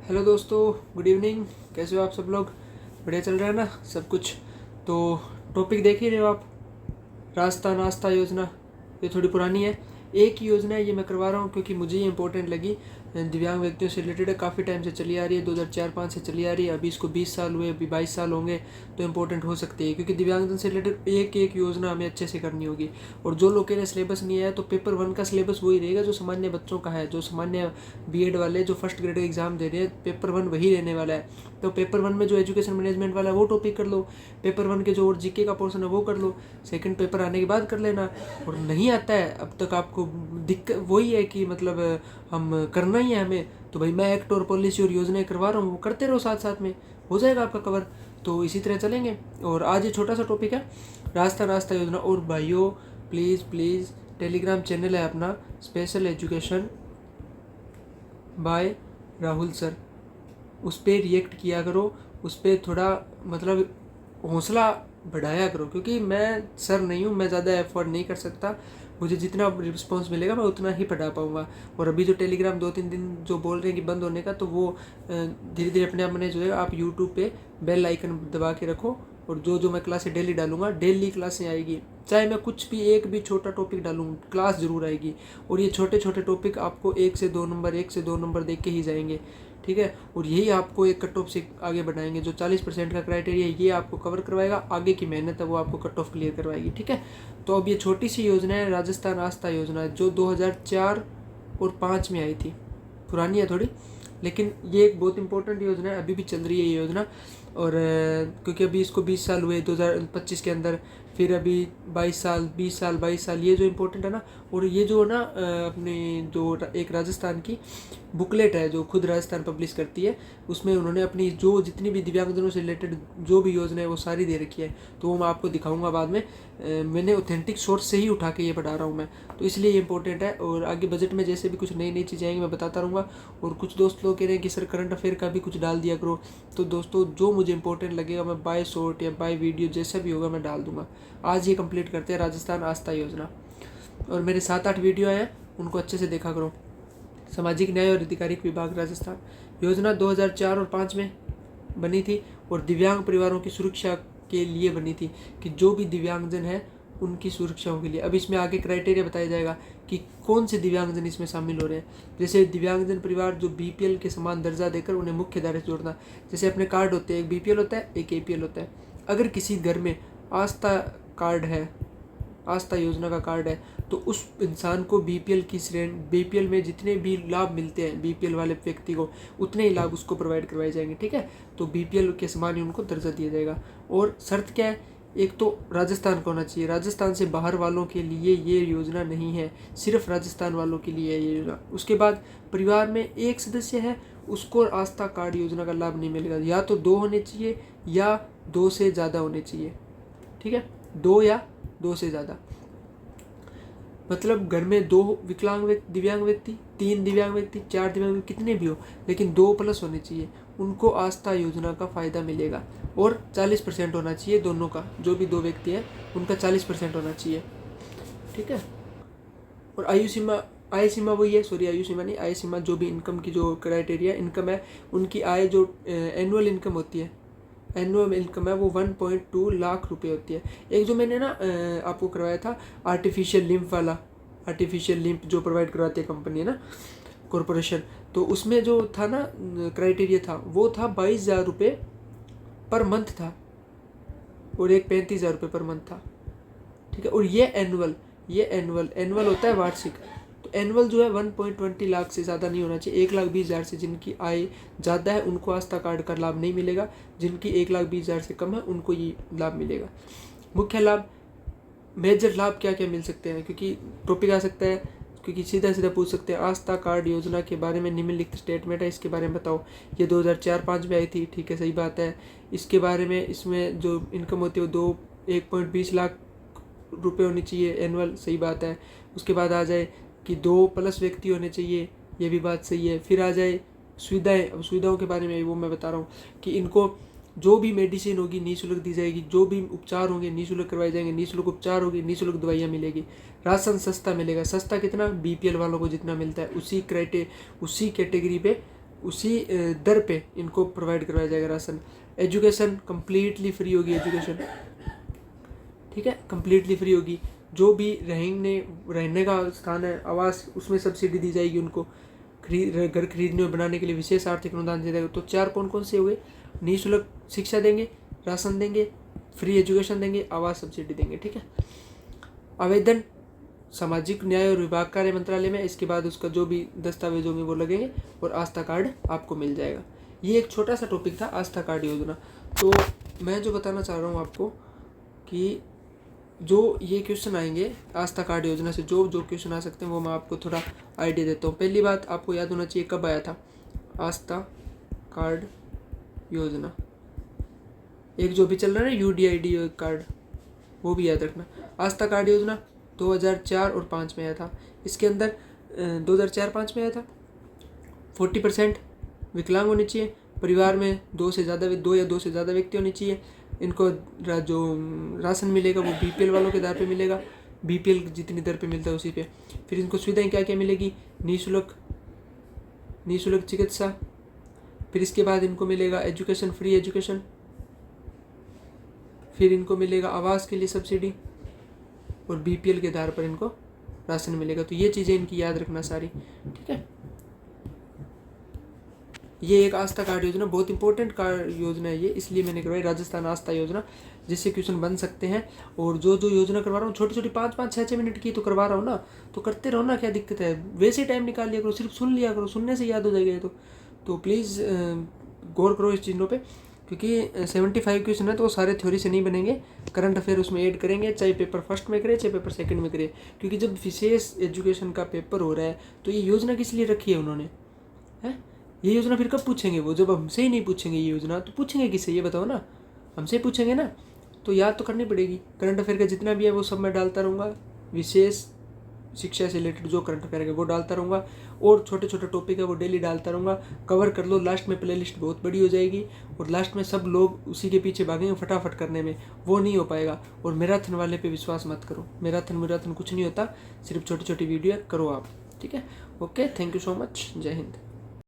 Hello दोस्तों, good evening. कैसे हो आप सब लोग? बढ़िया चल रहा है ना सब कुछ? तो टॉपिक देख ही रहे हो आप, रास्ता नाश्ता योजना। ये थोड़ी पुरानी है, एक ही योजना है, ये मैं करवा रहा हूँ क्योंकि मुझे ये इंपॉर्टेंट लगी। दिव्यांग व्यक्तियों से रिलेटेड है, काफ़ी टाइम से चली आ रही है, 2004-05 से चली आ रही है। अभी इसको 20 साल हुए, अभी 22 साल होंगे, तो इंपॉर्टेंट हो सकती है क्योंकि दिव्यांगजन से रिलेटेड एक एक योजना हमें अच्छे से करनी होगी। और जो लोग कह रहे सिलेबस नहीं आया, तो पेपर 1 का सिलेबस वही रहेगा जो सामान्य बच्चों का है, जो सामान्य बीएड वाले जो फर्स्ट ग्रेड का एग्जाम दे रहे हैं, पेपर 1 वही रहने वाला है। तो पेपर 1 में जो एजुकेशन मैनेजमेंट वाला है वो टॉपिक कर लो, पेपर 1 के जो और जीके का पोर्शन है वो कर लो, सेकंड पेपर आने के बाद कर लेना। और नहीं आता है अब तक आपको दिक्कत वही है कि मतलब हम करना ही है हमें, तो भाई मैं एक्ट और पॉलिसी और योजनाएं करवा रहा हूँ, वो करते रहो, साथ साथ में हो जाएगा आपका कवर। तो इसी तरह चलेंगे। और आज ये छोटा सा टॉपिक है, रास्ता रास्ता योजना। और भाइयों प्लीज़ प्लीज़, टेलीग्राम चैनल है अपना special education by Rahul sir, उस पर रिएक्ट किया करो, उस पर थोड़ा मतलब हौसला बढ़ाया करो, क्योंकि मैं सर नहीं हूँ, मैं ज़्यादा एफर्ट नहीं कर सकता। मुझे जितना रिस्पॉन्स मिलेगा मैं उतना ही पढ़ा पाऊँगा। और अभी जो टेलीग्राम 2-3 दिन जो बोल रहे हैं कि बंद होने का, तो वो धीरे धीरे अपने आप मैनेज हो जाएगा। आप यूट्यूब पे बेल आइकन दबा के रखो, और जो जो मैं क्लासें डेली डालूंगा, डेली क्लासें आएगी, चाहे मैं कुछ भी एक भी छोटा टॉपिक डालूँ, क्लास ज़रूर आएगी। और ये छोटे छोटे टॉपिक आपको 1 से 2 नंबर देख के ही जाएंगे, ठीक है। और यही आपको एक कट ऑफ से आगे बढ़ाएंगे। जो 40% का क्राइटेरिया ये आपको कवर करवाएगा, आगे की मेहनत है वो आपको कट ऑफ क्लियर करवाएगी, ठीक है। तो अब ये छोटी सी योजना है, राजस्थान आस्था योजना, जो 2004 और 5 में आई थी, पुरानी है थोड़ी, लेकिन ये एक बहुत इंपॉर्टेंट योजना है, अभी भी चल रही है ये योजना। और क्योंकि अभी इसको 20 साल हुए 2025 के अंदर, फिर अभी 22 साल, 20 साल, 22 साल, ये जो इम्पोर्टेंट है ना। और ये जो ना अपने जो एक राजस्थान की बुकलेट है जो खुद राजस्थान पब्लिश करती है, उसमें उन्होंने अपनी जो जितनी भी दिव्यांगजनों से रिलेटेड जो भी योजना है वो सारी दे रखी है। तो वो मैं आपको दिखाऊंगा बाद में। मैंने ऑथेंटिक सोर्स से ही उठा के ये पढ़ा रहा हूँ मैं, तो इसलिए ये इंपॉर्टेंट है। और आगे बजट में जैसे भी कुछ नई नई चीज़ें आएंगी मैं बताता रहूँगा। और कुछ दोस्त लोग कह रहे हैं कि सर करंट अफेयर का भी कुछ डाल दिया करो, तो दोस्तों जो मुझे इंपॉर्टेंट लगेगा मैं बाय शॉर्ट या बाय वीडियो जैसा भी होगा मैं डाल दूंगा। आज ये कंप्लीट करते हैं राजस्थान आस्था योजना। और मेरे 7-8 वीडियो हैं, उनको अच्छे से देखा करो। सामाजिक न्याय और अधिकारिक विभाग राजस्थान योजना 2004 और 5 में बनी थी, और दिव्यांग परिवारों की सुरक्षा के लिए बनी थी, कि जो भी दिव्यांगजन है उनकी सुरक्षाओं के लिए। अब इसमें आगे क्राइटेरिया बताया जाएगा कि कौन से दिव्यांगजन इसमें शामिल हो रहे हैं। जैसे दिव्यांगजन परिवार जो बीपीएल के समान दर्जा देकर उन्हें मुख्य धारा से जोड़ना। जैसे अपने कार्ड होते हैं, एक बीपीएल होता है, एक एपीएल होता है। अगर किसी घर में आस्था कार्ड है, आस्था योजना का कार्ड है, तो उस इंसान को बीपीएल की श्रेणी, बीपीएल में जितने भी लाभ मिलते हैं बीपीएल वाले व्यक्ति को, उतने ही लाभ उसको प्रोवाइड करवाए जाएंगे, ठीक है। तो बीपीएल के समान ही उनको दर्जा दिया जाएगा। और शर्त क्या है, एक तो राजस्थान का होना चाहिए, राजस्थान से बाहर वालों के लिए ये योजना नहीं है, सिर्फ राजस्थान वालों के लिए है ये योजना। उसके बाद परिवार में एक सदस्य है, उसको आस्था कार्ड योजना का लाभ नहीं मिलेगा। या तो 2 होने चाहिए या 2 से ज़्यादा होने चाहिए, ठीक है, 2 या 2 से ज़्यादा। मतलब घर में 2 विकलांग व्यक्ति, दिव्यांग व्यक्ति, 3 दिव्यांग व्यक्ति, 4 दिव्यांग व्यक्ति, कितने भी हो, लेकिन 2+ होने चाहिए, उनको आस्था योजना का फ़ायदा मिलेगा। और 40% होना चाहिए दोनों का, जो भी 2 व्यक्ति है उनका 40% होना चाहिए, ठीक है। और आय सीमा वही है, सॉरी आयु सीमा नहीं, आय सीमा जो भी इनकम की जो क्राइटेरिया इनकम है, उनकी आय जो एनुअल इनकम होती है, एनुअल इनकम है वो 1.2 लाख रुपए होती है। एक जो मैंने ना आपको करवाया था आर्टिफिशियल लिम्फ वाला, आर्टिफिशियल लिम्फ जो प्रोवाइड करवाती है कंपनी है ना, कॉरपोरेशन, तो उसमें जो था ना क्राइटेरिया था, वो था 22,000 रुपये पर मंथ था, और एक 35,000 रुपये पर मंथ था, ठीक है। और ये एनुअल होता है वार्षिक। तो एनुअल जो है 1.20 लाख से ज़्यादा नहीं होना चाहिए। 1,20,000 से जिनकी आय ज़्यादा है उनको आस्था कार्ड का लाभ नहीं मिलेगा, जिनकी 1,20,000 से कम है उनको ये लाभ मिलेगा। मुख्य लाभ, मेजर लाभ क्या क्या मिल सकते हैं, क्योंकि टॉपिक आ सकता है, क्योंकि सीधा सीधा पूछ सकते हैं, आस्था कार्ड योजना के बारे में निम्नलिखित स्टेटमेंट है, इसके बारे में बताओ। ये 2004-05 में आई थी, ठीक है, सही बात है। इसके बारे में, इसमें जो इनकम होती है वो 1.20 लाख रुपए होनी चाहिए एनुअल, सही बात है। उसके बाद आ जाए कि 2+ व्यक्ति होने चाहिए, ये भी बात सही है। फिर आ जाए सुविधाएं, अब सुविधाओं के बारे में वो मैं बता रहा हूँ कि इनको जो भी मेडिसिन होगी निःशुल्क दी जाएगी, जो भी उपचार होंगे निःशुल्क करवाए जाएंगे, निःशुल्क उपचार होगी, निःशुल्क दवाइयाँ मिलेगी। राशन सस्ता मिलेगा, सस्ता कितना, बीपीएल वालों को जितना मिलता है उसी कैटेगरी पे उसी दर पे इनको प्रोवाइड करवाया जाएगा राशन। एजुकेशन कम्प्लीटली फ्री होगी एजुकेशन, ठीक है, कम्प्लीटली फ्री होगी। जो भी रहने का स्थान है, आवास, उसमें सब्सिडी दी जाएगी उनको। घर खरीदने और बनाने के लिए विशेष आर्थिक अनुदान दिया जाएगा। तो 4 कौन कौन से हो गए? निःशुल्क शिक्षा देंगे, राशन देंगे, फ्री एजुकेशन देंगे, आवास सब्सिडी देंगे, ठीक है। आवेदन सामाजिक न्याय और विभाग कार्य मंत्रालय में, इसके बाद उसका जो भी दस्तावेजों में वो लगेंगे और आस्था कार्ड आपको मिल जाएगा। ये एक छोटा सा टॉपिक था आस्था कार्ड योजना। तो मैं जो बताना चाह रहा हूँ आपको कि जो ये क्वेश्चन आएंगे आस्था कार्ड योजना से, जो क्वेश्चन आ सकते हैं वो मैं आपको थोड़ा आइडिया देता हूँ। पहली बात आपको याद होना चाहिए कब आया था आस्था कार्ड योजना। एक जो भी चल रहा है ना UDID कार्ड, वो भी याद रखना। आस्था कार्ड योजना 2004 और 5 में आया था। इसके अंदर 2004-5 में आया था 40% विकलांग होने चाहिए, परिवार में 2 या 2 से ज़्यादा व्यक्ति होने चाहिए। इनको जो राशन मिलेगा वो BPL वालों के दर पे मिलेगा, BPL जितनी दर पे मिलता है उसी पे। फिर इनको सुविधाएं क्या क्या मिलेगी? निःशुल्क चिकित्सा, फिर इसके बाद इनको मिलेगा एजुकेशन, फ्री एजुकेशन, फिर इनको मिलेगा आवास के लिए सब्सिडी और BPL के आधार पर इनको राशन मिलेगा। तो ये चीज़ें इनकी याद रखना सारी, ठीक है। ये एक आस्था कार्ड योजना बहुत इंपॉर्टेंट कार्ड योजना है ये, इसलिए मैंने करवाई राजस्थान आस्था योजना, जिससे क्वेश्चन बन सकते हैं। और जो योजना करवा रहा हूँ छोटी छोटी 5-5, 6-6 मिनट की तो करवा रहा हूँ ना, तो करते रहो ना, क्या दिक्कत है? वैसे टाइम निकाल लिया करो, सिर्फ सुन लिया करो, सुनने से याद हो जाएगा। तो प्लीज़ गौर करो इस चीज़ों पर, क्योंकि 75 क्वेश्चन है तो वो सारे थ्योरी से नहीं बनेंगे, करंट अफेयर उसमें ऐड करेंगे, चाहे पेपर फर्स्ट में करे चाहे पेपर सेकंड में करे। क्योंकि जब विशेष एजुकेशन का पेपर हो रहा है तो ये योजना किस लिए रखी है उन्होंने, है? ये योजना फिर कब पूछेंगे वो? जब हमसे ही नहीं पूछेंगे ये योजना, तो पूछेंगे किससे? ये बताओ ना, हमसे पूछेंगे ना। तो याद तो करनी पड़ेगी। करंट अफेयर का जितना भी है वो सब मैं डालता रहूँगा, विशेष शिक्षा से रिलेटेड जो करंट अफेयर है वो डालता रहूँगा, और छोटे छोटे टॉपिक है वो डेली डालता रहूँगा। कवर कर लो, लास्ट में प्ले लिस्ट बहुत बड़ी हो जाएगी और लास्ट में सब लोग उसी के पीछे भागेंगे फटाफट करने में, वो नहीं हो पाएगा। और मैराथन वाले पे विश्वास मत करो, मैराथन कुछ नहीं होता, सिर्फ छोटी छोटी वीडियो करो आप, ठीक है। Okay, thank you so much, जय हिंद।